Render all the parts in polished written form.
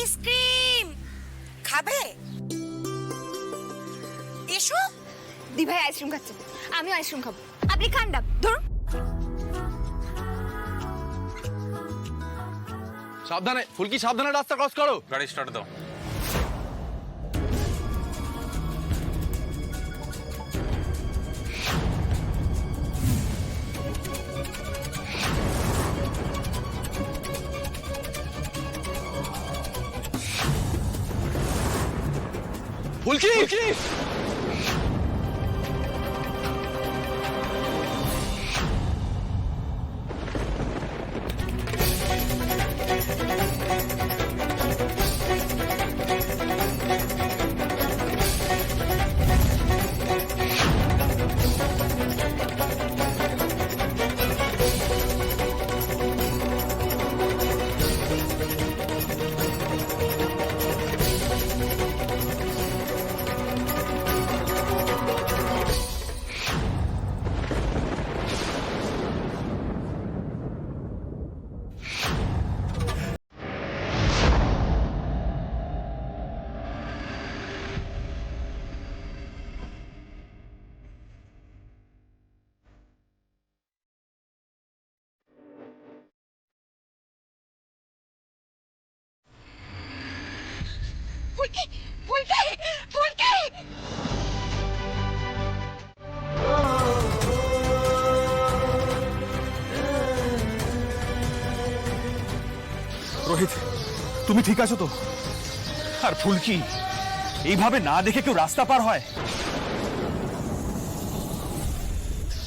Ice cream খাবে? এসো। দি ভাই আইসক্রিম খাচ্ছে, আমিও আইসক্রিম খাবো। আপনি খান না, ধরুন। সাবধানে ফুলকি, সাবধানে রাস্তা ক্রস করো। গাড়ি স্টার্ট দাও। ফুলকি, ফুলকি ফুলকি ফুলকি। রোহিত, তুমি ঠিক আছো তো? আর ফুলকি, এইভাবে না দেখে কেউ রাস্তা পার হয়?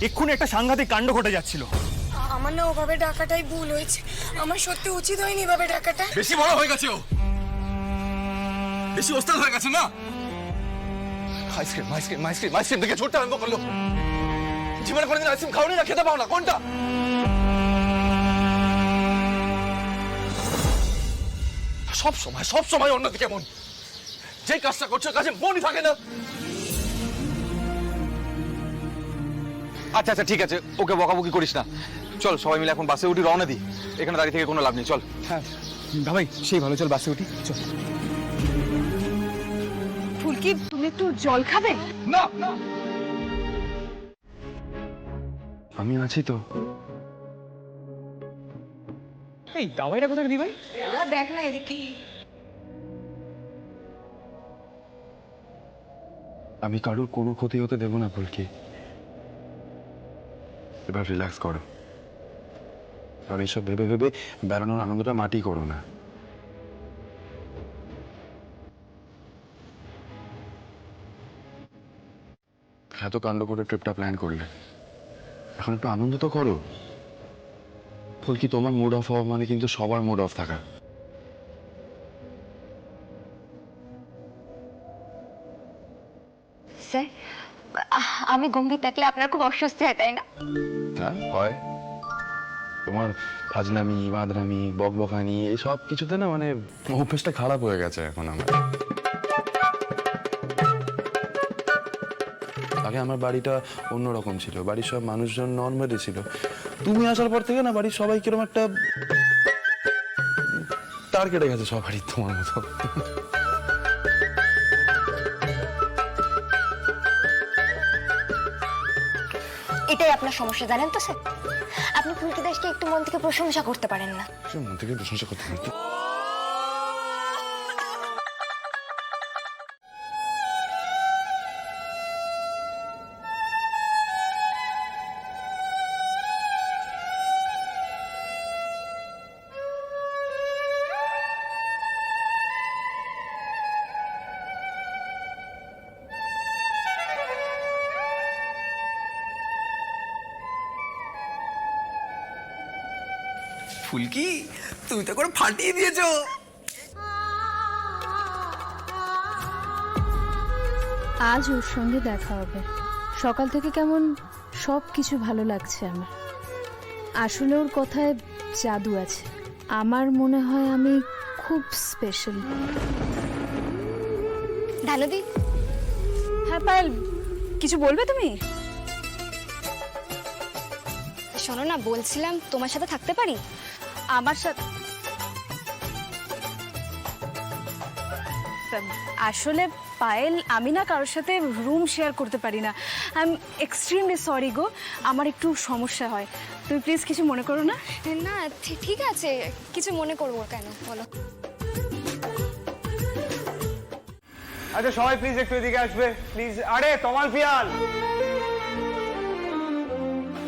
এক্ষুনি একটা সাংঘাতিক কাণ্ড ঘটে যাচ্ছিল। আমার না ওভাবে ডাকাটাই ভুল হয়েছে, আমার সত্যি উচিত হয়নি এভাবে ডাকাটা। বেশি বড় হয়ে গেছে ও, বেশি ওস্তাদ হয়ে গেছে না। আইসক্রিম আইসক্রিম আইসক্রিম আইসক্রিম দেখে ছোট্ট আরম্ভ করলো। জীবনে কোনোদিন আইসক্রিম খাওনি না, খেতে পাও না, কোনটা? সব সময় অন্যদিকে মন। যে কাজটা করছো কাজে মনই থাকে না। আচ্ছা আচ্ছা ঠিক আছে, ওকে বকাবকি করিস না। চল সবাই মিলে এখন বাসে উঠি, রওনা দিই। এখানে দাঁড়িয়ে থেকে কোনো লাভ নেই, চল। হ্যাঁ ভাই, সেই ভালো, চল বাসে উঠি, চল। ফুলকি, তুমি একটু জল খাবে? না, আমি আছি তো। এই দাওয়াইটা কোথায় দি ভাই? দেখ না এদিকে। আমি কারোর কোনো ক্ষতি হতে দেব না ফুলকি। এবার রিল্যাক্স করো, আর এইসব ভেবে ভেবে বেড়ানোর আনন্দটা মাটি করো না। এত কাণ্ড করে ট্রিপটা প্ল্যান করলে, এখন একটু আনন্দ তো করো। ফুলকি, তোমার মুড অফ হওয়া মানে কিন্তু সবার মুড অফ থাকা। স্যার, আমি গম্ভীর থাকলে আপনার খুব অস্বস্তি হয়, তাই না? হ্যাঁ হয়। তোমার ফাজলামি, বাদরামি, বকবকানি এই সব কিছুতে না মানে অভ্যেসটা খারাপ হয়ে গেছে এখন আমার। আগে আমার বাড়িটা অন্যরকম ছিল, বাড়ির সব মানুষজন নর্মালি ছিল। তুমি আসার পর থেকে না বাড়ির সবাই কিরকম একটা তার কেটে গেছে সবারই তোমার মতো। এটাই আপনার সমস্যা, জানেন তো স্যার? আপনি ফুলকি দাসকে একটু মন থেকে প্রশংসা করতে পারেন না। মন থেকে প্রশংসা করতে পারতো। ফুলকি, তুমি তো করে ফাটিয়ে দিয়েছো। আজ ওর সঙ্গে দেখা হবে। সকাল থেকে কেমন সব কিছু ভালো লাগছে আমার। আসলে ওর কথায় জাদু আছে। আমার মনে হয় আমি খুব স্পেশাল। ধানদি, হ্যাঁ পায়েল, কিছু বলবে তুমি? শোনো না, বলছিলাম তোমার সাথে থাকতে পারি? আমার সাথে? আসলে পায়েল, আমি না কারোর সাথে রুম শেয়ার করতে পারি না। আই এম এক্সট্রিমলি সরি গো, আমার একটু সমস্যা হয়। তুমি প্লিজ কিছু মনে করো না। না ঠিক আছে, কিছু মনে করবো কেন বলো। আচ্ছা সবাই প্লিজ একটু এদিকে আসবে প্লিজ। আরে তমাল পিয়াল,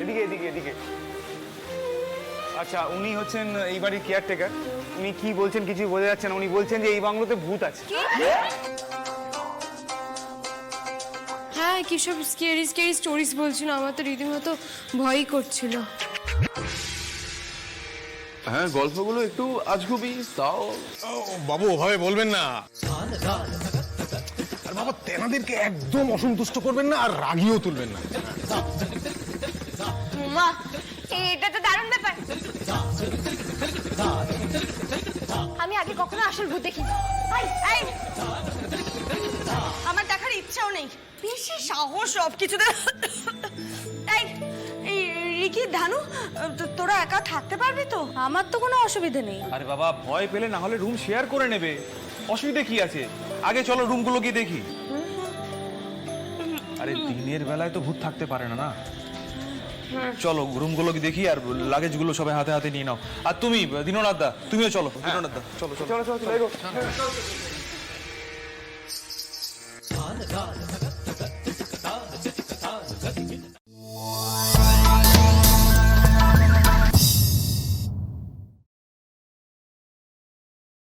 এদিকে এদিকে এদিকে। আচ্ছা উনি হচ্ছেন এই বাড়ির কেয়ারটেকার। উনি কি বলছেন কিছু বোঝা যাচ্ছে না। উনি বলছেন যে এই বাংলোতে ভূত আছে। হ্যাঁ, কিসব স্কেরি স্টোরিজ বলছিল, আমার তো রীতিমতো ভয়ই করছিল। হ্যাঁ, গল্পগুলো একটু আজগুবি, তাও বাবু ওভাবে বলবেন না। আর বাবা তেনাদেরকে একদম অসন্তুষ্ট করবেন না, আর রাগিও তুলবেন না। মা, এটা তো দারুণ ব্যাপার। আমি আগে কখনো আসল ভূত দেখিনি। আমার দেখার ইচ্ছাও নেই, বেশি সাহস সব কিছুতে। এই রিকি, ধানু, তোরা একা থাকতে পারবি তো? আমার তো কোনো অসুবিধা নেই। আরে বাবা ভয় পেলে না হলে রুম শেয়ার করে নেবে, অসুবিধা কি আছে? আগে চলো রুমগুলো গিয়ে দেখি। আরে দিনের বেলায় তো ভূত থাকতে পারে না, না? চলো রুমগুলো গিয়ে দেখি, আর লাগেজগুলো সবাই হাতে হাতে নিয়ে নাও। আর তুমি দীননাথ দা, তুমিও চলো। দীননাথ দা চলো চলো চলো চলো।